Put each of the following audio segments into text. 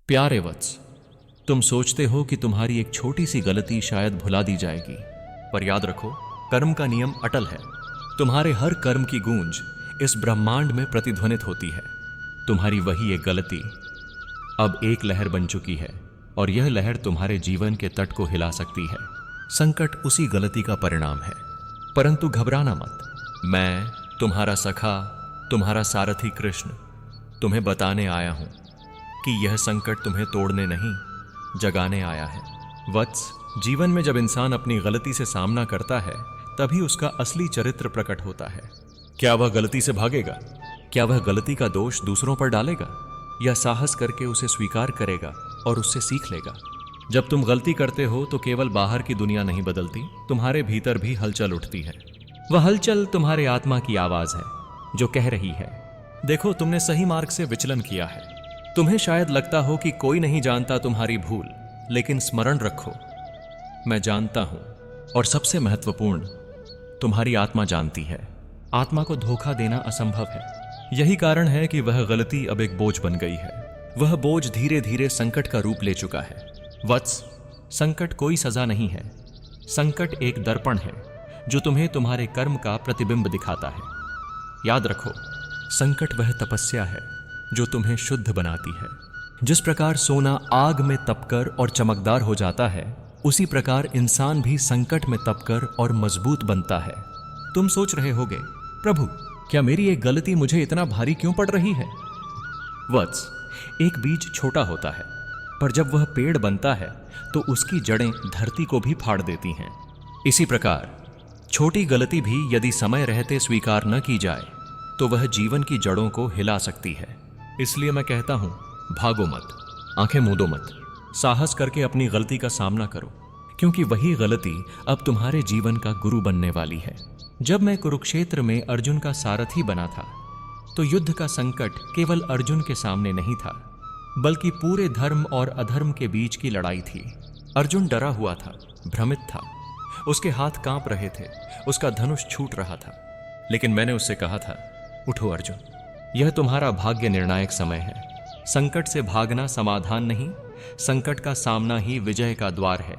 प्यारे वत्स, तुम सोचते हो कि तुम्हारी एक छोटी सी गलती शायद भुला दी जाएगी, पर याद रखो, कर्म का नियम अटल है। तुम्हारे हर कर्म की गूंज इस ब्रह्मांड में प्रतिध्वनित होती है। तुम्हारी वही एक गलती अब एक लहर बन चुकी है और यह लहर तुम्हारे जीवन के तट को हिला सकती है। संकट उसी गलती का परिणाम है, परंतु घबराना मत। मैं तुम्हारा सखा, तुम्हारा सारथी कृष्ण तुम्हें बताने आया हूं कि यह संकट तुम्हें तोड़ने नहीं, जगाने आया है। वत्स, जीवन में जब इंसान अपनी गलती से सामना करता है तभी उसका असली चरित्र प्रकट होता है। क्या वह गलती से भागेगा? क्या वह गलती का दोष दूसरों पर डालेगा, या साहस करके उसे स्वीकार करेगा और उससे सीख लेगा? जब तुम गलती करते हो तो केवल बाहर की दुनिया नहीं बदलती, तुम्हारे भीतर भी हलचल उठती है। वह हलचल तुम्हारे आत्मा की आवाज है जो कह रही है, देखो, तुमने सही मार्ग से विचलन किया है। तुम्हें शायद लगता हो कि कोई नहीं जानता तुम्हारी भूल, लेकिन स्मरण रखो, मैं जानता हूं, और सबसे महत्वपूर्ण, तुम्हारी आत्मा जानती है। आत्मा को धोखा देना असंभव है। यही कारण है कि वह गलती अब एक बोझ बन गई है। वह बोझ धीरे धीरे संकट का रूप ले चुका है। वत्स, संकट कोई सजा नहीं है। संकट एक दर्पण है जो तुम्हें तुम्हारे कर्म का प्रतिबिंब दिखाता है। याद रखो, संकट वह तपस्या है जो तुम्हें शुद्ध बनाती है। जिस प्रकार सोना आग में तपकर और चमकदार हो जाता है, उसी प्रकार इंसान भी संकट में तपकर और मजबूत बनता है। तुम सोच रहे होगे, प्रभु, क्या मेरी एक गलती मुझे इतना भारी क्यों पड़ रही है? वत्स, एक बीज छोटा होता है, पर जब वह पेड़ बनता है तो उसकी जड़ें धरती को भी फाड़ देती हैं। इसी प्रकार छोटी गलती भी यदि समय रहते स्वीकार न की जाए तो वह जीवन की जड़ों को हिला सकती है। इसलिए मैं कहता हूं, भागो मत, आंखें मूंदो मत, साहस करके अपनी गलती का सामना करो, क्योंकि वही गलती अब तुम्हारे जीवन का गुरु बनने वाली है। जब मैं कुरुक्षेत्र में अर्जुन का सारथी बना था तो युद्ध का संकट केवल अर्जुन के सामने नहीं था, बल्कि पूरे धर्म और अधर्म के बीच की लड़ाई थी। अर्जुन डरा हुआ था, भ्रमित था, उसके हाथ कांप रहे थे, उसका धनुष छूट रहा था। लेकिन मैंने उससे कहा था, उठो अर्जुन, यह तुम्हारा भाग्य निर्णायक समय है। संकट से भागना समाधान नहीं, संकट का सामना ही विजय का द्वार है।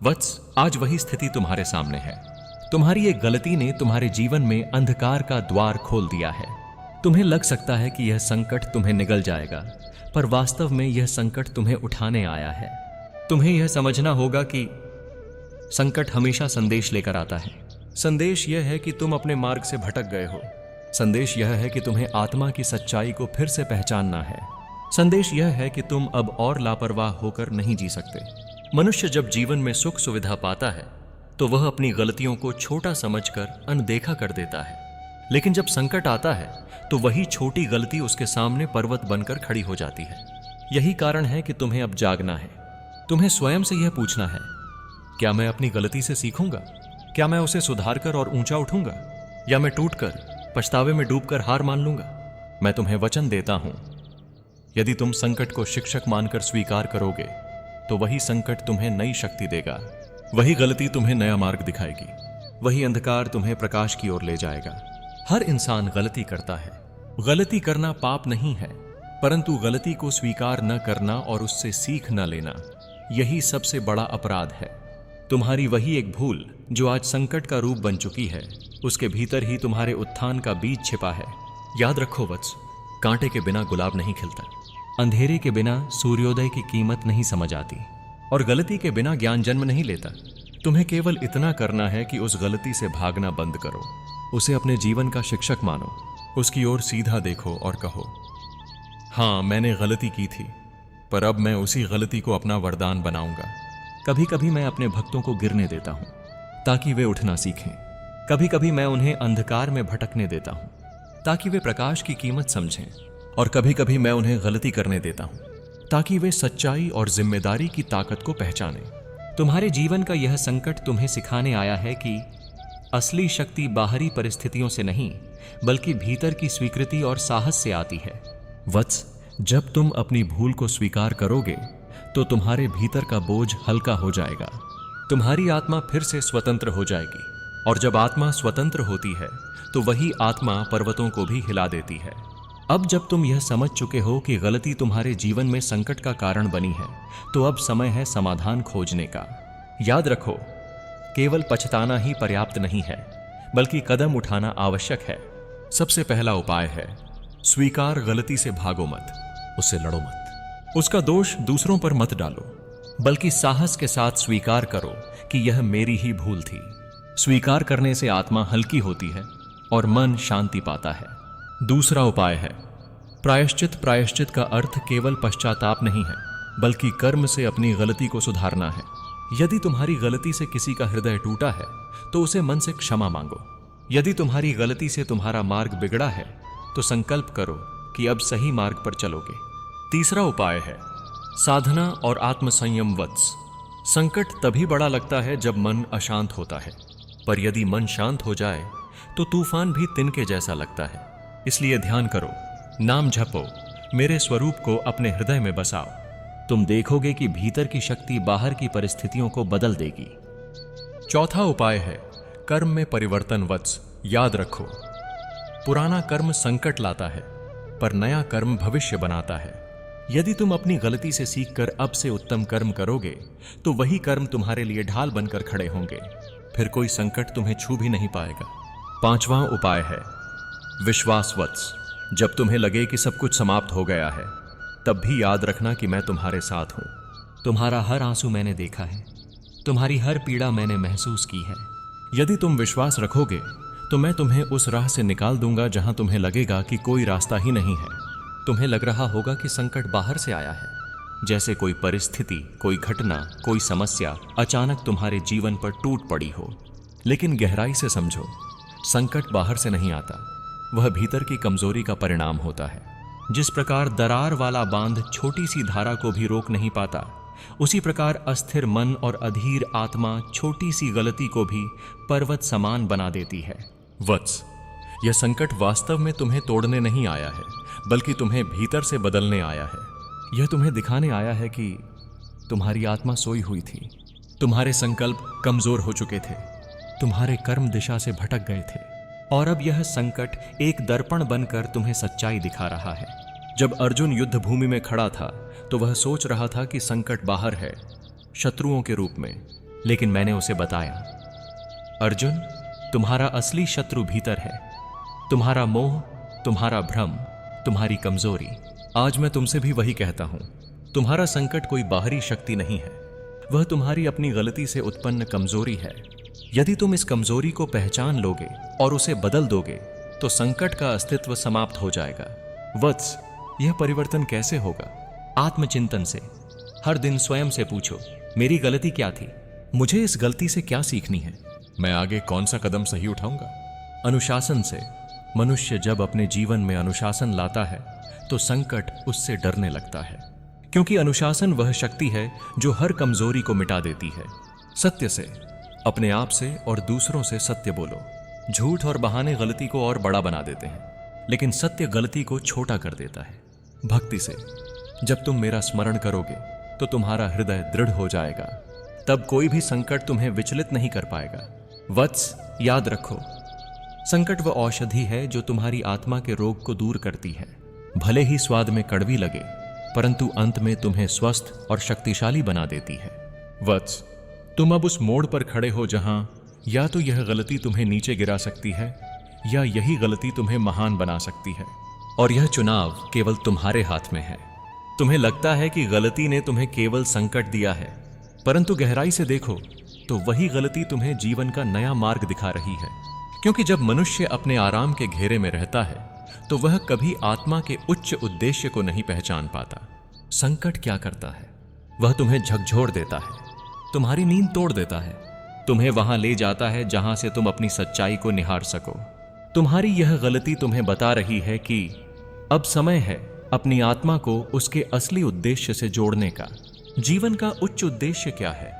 वत्स, आज वही स्थिति तुम्हारे सामने है। तुम्हारी एक गलती ने तुम्हारे जीवन में अंधकार का द्वार खोल दिया है। तुम्हें लग सकता है कि यह संकट तुम्हें निगल जाएगा, पर वास्तव में यह संकट तुम्हें उठाने आया है। तुम्हें यह समझना होगा कि संकट हमेशा संदेश लेकर आता है। संदेश यह है कि तुम अपने मार्ग से भटक गए हो। संदेश यह है कि तुम्हें आत्मा की सच्चाई को फिर से पहचानना है। संदेश यह है कि तुम अब और लापरवाह होकर नहीं जी सकते। मनुष्य जब जीवन में सुख सुविधा पाता है तो वह अपनी गलतियों को छोटा समझकर अनदेखा कर देता है, लेकिन जब संकट आता है तो वही छोटी गलती उसके सामने पर्वत बनकर खड़ी हो जाती है। यही कारण है कि तुम्हें अब जागना है। तुम्हें स्वयं से यह पूछना है, क्या मैं अपनी गलती से सीखूंगा? क्या मैं उसे सुधार कर और ऊंचा उठूंगा, या मैं टूटकर पछतावे में डूबकर हार मान लूंगा? मैं तुम्हें वचन देता हूं, यदि तुम संकट को शिक्षक मानकर स्वीकार करोगे तो वही संकट तुम्हें नई शक्ति देगा। वही गलती तुम्हें नया मार्ग दिखाएगी। वही अंधकार तुम्हें प्रकाश की ओर ले जाएगा। हर इंसान गलती करता है। गलती करना पाप नहीं है, परंतु गलती को स्वीकार न करना और उससे सीख न लेना, यही सबसे बड़ा अपराध है। तुम्हारी वही एक भूल जो आज संकट का रूप बन चुकी है, उसके भीतर ही तुम्हारे उत्थान का बीज छिपा है। याद रखो वत्स, कांटे के बिना गुलाब नहीं खिलता, अंधेरे के बिना सूर्योदय की कीमत नहीं समझ आती, और गलती के बिना ज्ञान जन्म नहीं लेता। तुम्हें केवल इतना करना है कि उस गलती से भागना बंद करो, उसे अपने जीवन का शिक्षक मानो, उसकी ओर सीधा देखो और कहो, हाँ, मैंने गलती की थी, पर अब मैं उसी गलती को अपना वरदान बनाऊंगा। कभी कभी मैं अपने भक्तों को गिरने देता हूं ताकि वे उठना सीखें। कभी कभी मैं उन्हें अंधकार में भटकने देता हूं ताकि वे प्रकाश की कीमत समझें, और कभी कभी मैं उन्हें गलती करने देता हूं ताकि वे सच्चाई और जिम्मेदारी की ताकत को पहचानें। तुम्हारे जीवन का यह संकट तुम्हें सिखाने आया है कि असली शक्ति बाहरी परिस्थितियों से नहीं, बल्कि भीतर की स्वीकृति और साहस से आती है। वत्स, जब तुम अपनी भूल को स्वीकार करोगे तो तुम्हारे भीतर का बोझ हल्का हो जाएगा। तुम्हारी आत्मा फिर से स्वतंत्र हो जाएगी, और जब आत्मा स्वतंत्र होती है तो वही आत्मा पर्वतों को भी हिला देती है। अब जब तुम यह समझ चुके हो कि गलती तुम्हारे जीवन में संकट का कारण बनी है, तो अब समय है समाधान खोजने का। याद रखो, केवल पछताना ही पर्याप्त नहीं है, बल्कि कदम उठाना आवश्यक है। सबसे पहला उपाय है स्वीकार। गलती से भागो मत, उससे लड़ो मत, उसका दोष दूसरों पर मत डालो, बल्कि साहस के साथ स्वीकार करो कि यह मेरी ही भूल थी। स्वीकार करने से आत्मा हल्की होती है और मन शांति पाता है। दूसरा उपाय है प्रायश्चित। प्रायश्चित का अर्थ केवल पश्चाताप नहीं है, बल्कि कर्म से अपनी गलती को सुधारना है। यदि तुम्हारी गलती से किसी का हृदय टूटा है, तो उसे मन से क्षमा मांगो। यदि तुम्हारी गलती से तुम्हारा मार्ग बिगड़ा है, तो संकल्प करो कि अब सही मार्ग पर चलोगे। तीसरा उपाय है साधना और आत्मसंयम वत्स। संकट तभी बड़ा लगता है जब मन अशांत होता है, पर यदि मन शांत हो जाए तो तूफान भी तिनके जैसा लगता है। इसलिए ध्यान करो, नाम जपो, मेरे स्वरूप को अपने हृदय में बसाओ। तुम देखोगे कि भीतर की शक्ति बाहर की परिस्थितियों को बदल देगी। चौथा उपाय है कर्म में परिवर्तन वत्स। याद रखो, पुराना कर्म संकट लाता है, पर नया कर्म भविष्य बनाता है। यदि तुम अपनी गलती से सीखकर अब से उत्तम कर्म करोगे, तो वही कर्म तुम्हारे लिए ढाल बनकर खड़े होंगे। फिर कोई संकट तुम्हें छू भी नहीं पाएगा। पांचवां उपाय है विश्वास वत्स। जब तुम्हें लगे कि सब कुछ समाप्त हो गया है, तब भी याद रखना कि मैं तुम्हारे साथ हूं। तुम्हारा हर आंसू मैंने देखा है, तुम्हारी हर पीड़ा मैंने महसूस की है। यदि तुम विश्वास रखोगे, तो मैं तुम्हें उस राह से निकाल दूंगा जहां तुम्हें लगेगा कि कोई रास्ता ही नहीं है। तुम्हें लग रहा होगा कि संकट बाहर से आया है, जैसे कोई परिस्थिति, कोई घटना, कोई समस्या अचानक तुम्हारे जीवन पर टूट पड़ी हो। लेकिन गहराई से समझो, संकट बाहर से नहीं आता, वह भीतर की कमजोरी का परिणाम होता है। जिस प्रकार दरार वाला बांध छोटी सी धारा को भी रोक नहीं पाता, उसी प्रकार अस्थिर मन और अधीर आत्मा छोटी सी गलती को भी पर्वत समान बना देती है। वत्स, यह संकट वास्तव में तुम्हें तोड़ने नहीं आया है, बल्कि तुम्हें भीतर से बदलने आया है। यह तुम्हें दिखाने आया है कि तुम्हारी आत्मा सोई हुई थी, तुम्हारे संकल्प कमजोर हो चुके थे, तुम्हारे कर्म दिशा से भटक गए थे, और अब यह संकट एक दर्पण बनकर तुम्हें सच्चाई दिखा रहा है। जब अर्जुन युद्ध भूमि में खड़ा था, तो वह सोच रहा था कि संकट बाहर है, शत्रुओं के रूप में, लेकिन मैंने उसे बताया, अर्जुन, तुम्हारा असली शत्रु भीतर है। तुम्हारा मोह, तुम्हारा भ्रम, तुम्हारी कमजोरी। आज मैं तुमसे भी वही कहता हूं, तुम्हारा संकट कोई बाहरी शक्ति नहीं है, वह तुम्हारी अपनी गलती से उत्पन्न कमजोरी है। यदि तुम इस कमजोरी को पहचान लोगे और उसे बदल दोगे, तो संकट का अस्तित्व समाप्त हो जाएगा। वत्स, यह परिवर्तन कैसे होगा? आत्मचिंतन से। हर दिन स्वयं से पूछो, मेरी गलती क्या थी? मुझे इस गलती से क्या सीखनी है? मैं आगे कौन सा कदम सही उठाऊंगा? अनुशासन से। मनुष्य जब अपने जीवन में अनुशासन लाता है, तो संकट उससे डरने लगता है, क्योंकि अनुशासन वह शक्ति है जो हर कमजोरी को मिटा देती है। सत्य से, अपने आप से और दूसरों से सत्य बोलो। झूठ और बहाने गलती को और बड़ा बना देते हैं, लेकिन सत्य गलती को छोटा कर देता है। भक्ति से। जब तुम मेरा स्मरण करोगे, तो तुम्हारा हृदय दृढ़ हो जाएगा, तब कोई भी संकट तुम्हें विचलित नहीं कर पाएगा। वत्स, याद रखो, संकट वह औषधि है जो तुम्हारी आत्मा के रोग को दूर करती है। भले ही स्वाद में कड़वी लगे, परंतु अंत में तुम्हें स्वस्थ और शक्तिशाली बना देती है। वत्स, तुम अब उस मोड़ पर खड़े हो जहां या तो यह गलती तुम्हें नीचे गिरा सकती है, या यही गलती तुम्हें महान बना सकती है, और यह चुनाव केवल तुम्हारे हाथ में है। तुम्हें लगता है कि गलती ने तुम्हें केवल संकट दिया है, परंतु गहराई से देखो तो वही गलती तुम्हें जीवन का नया मार्ग दिखा रही है। क्योंकि जब मनुष्य अपने आराम के घेरे में रहता है, तो वह कभी आत्मा के उच्च उद्देश्य को नहीं पहचान पाता। संकट क्या करता है? वह तुम्हें झकझोर देता है, तुम्हारी नींद तोड़ देता है, तुम्हें वहां ले जाता है जहां से तुम अपनी सच्चाई को निहार सको। तुम्हारी यह गलती तुम्हें बता रही है कि अब समय है अपनी आत्मा को उसके असली उद्देश्य से जोड़ने का। जीवन का उच्च उद्देश्य क्या है?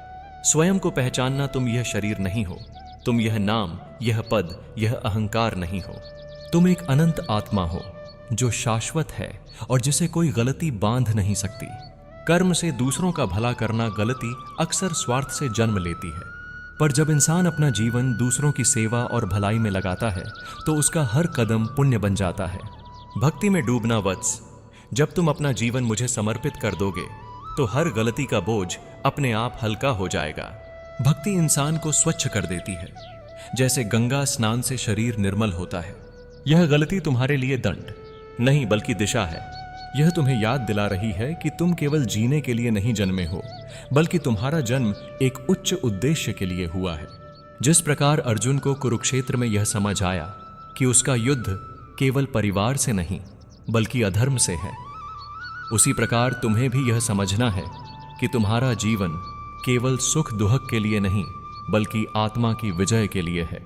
स्वयं को पहचानना। तुम यह शरीर नहीं हो, तुम यह नाम, यह पद, यह अहंकार नहीं हो। तुम एक अनंत आत्मा हो जो शाश्वत है और जिसे कोई गलती बांध नहीं सकती। कर्म से दूसरों का भला करना गलती अक्सर स्वार्थ से जन्म लेती है, पर जब इंसान अपना जीवन दूसरों की सेवा और भलाई में लगाता है, तो उसका हर कदम पुण्य बन जाता है। भक्ति में डूबना वत्स, जब तुम अपना जीवन मुझे समर्पित कर दोगे तो हर गलती का बोझ अपने आप हल्का हो जाएगा। भक्ति इंसान को स्वच्छ कर देती है, जैसे गंगा स्नान से शरीर निर्मल होता है। यह गलती तुम्हारे लिए दंड नहीं बल्कि दिशा है। यह तुम्हें याद दिला रही है कि तुम केवल जीने के लिए नहीं जन्मे हो, बल्कि तुम्हारा जन्म एक उच्च उद्देश्य के लिए हुआ है। जिस प्रकार अर्जुन को कुरुक्षेत्र में यह समझ आया कि उसका युद्ध केवल परिवार से नहीं बल्कि अधर्म से है, उसी प्रकार तुम्हें भी यह समझना है कि तुम्हारा जीवन केवल सुख दुहक के लिए नहीं बल्कि आत्मा की विजय के लिए है।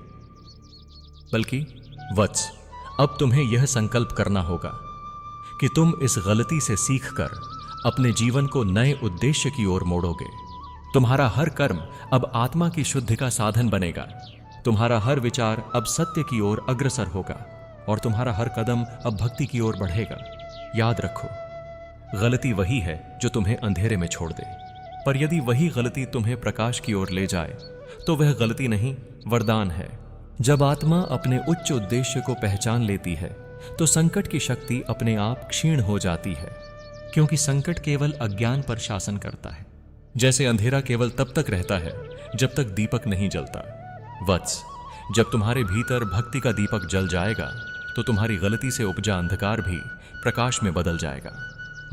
बल्कि वत्स, अब तुम्हें यह संकल्प करना होगा कि तुम इस गलती से सीखकर अपने जीवन को नए उद्देश्य की ओर मोड़ोगे। तुम्हारा हर कर्म अब आत्मा की शुद्धि का साधन बनेगा। तुम्हारा हर विचार अब सत्य की ओर अग्रसर होगा और तुम्हारा हर कदम अब भक्ति की ओर बढ़ेगा। याद रखो, गलती वही है जो तुम्हें अंधेरे में छोड़ दे, पर यदि वही गलती तुम्हें प्रकाश की ओर ले जाए तो वह गलती नहीं, वरदान है। जब आत्मा अपने उच्च उद्देश्य को पहचान लेती है तो संकट की शक्ति अपने आप क्षीण हो जाती है, क्योंकि संकट केवल अज्ञान पर शासन करता है। जैसे अंधेरा केवल तब तक रहता है जब तक दीपक नहीं जलता। वत्स, जब तुम्हारे भीतर भक्ति का दीपक जल जाएगा तो तुम्हारी गलती से उपजा अंधकार भी प्रकाश में बदल जाएगा।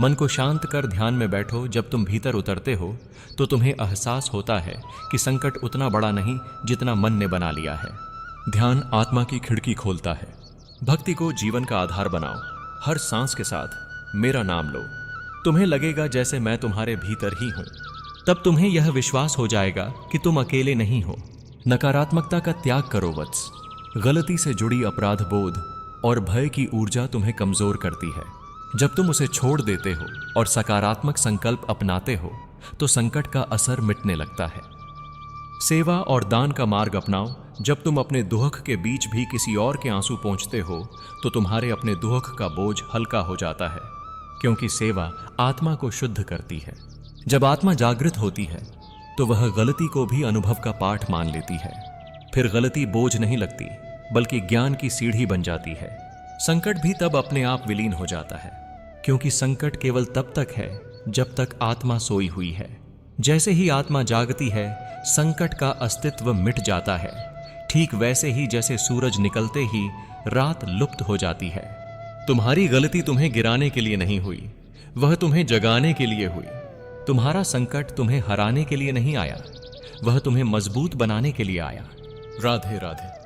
मन को शांत कर ध्यान में बैठो। जब तुम भीतर उतरते हो तो तुम्हें एहसास होता है कि संकट उतना बड़ा नहीं जितना मन ने बना लिया है। ध्यान आत्मा की खिड़की खोलता है। भक्ति को जीवन का आधार बनाओ। हर सांस के साथ मेरा नाम लो। तुम्हें लगेगा जैसे मैं तुम्हारे भीतर ही हूं। तब तुम्हें यह विश्वास हो जाएगा कि तुम अकेले नहीं हो। नकारात्मकता का त्याग करो वत्स। गलती से जुड़ी अपराध बोध और भय की ऊर्जा तुम्हें कमजोर करती है। जब तुम उसे छोड़ देते हो और सकारात्मक संकल्प अपनाते हो तो संकट का असर मिटने लगता है। सेवा और दान का मार्ग अपनाओ। जब तुम अपने दुख के बीच भी किसी और के आंसू पोंछते हो तो तुम्हारे अपने दुख का बोझ हल्का हो जाता है, क्योंकि सेवा आत्मा को शुद्ध करती है। जब आत्मा जागृत होती है तो वह गलती को भी अनुभव का पाठ मान लेती है। फिर गलती बोझ नहीं लगती बल्कि ज्ञान की सीढ़ी बन जाती है। संकट भी तब अपने आप विलीन हो जाता है, क्योंकि संकट केवल तब तक है जब तक आत्मा सोई हुई है। जैसे ही आत्मा जागती है संकट का अस्तित्व मिट जाता है, ठीक वैसे ही जैसे सूरज निकलते ही रात लुप्त हो जाती है। तुम्हारी गलती तुम्हें गिराने के लिए नहीं हुई, वह तुम्हें जगाने के लिए हुई। तुम्हारा संकट तुम्हें हराने के लिए नहीं आया, वह तुम्हें मजबूत बनाने के लिए आया। राधे राधे।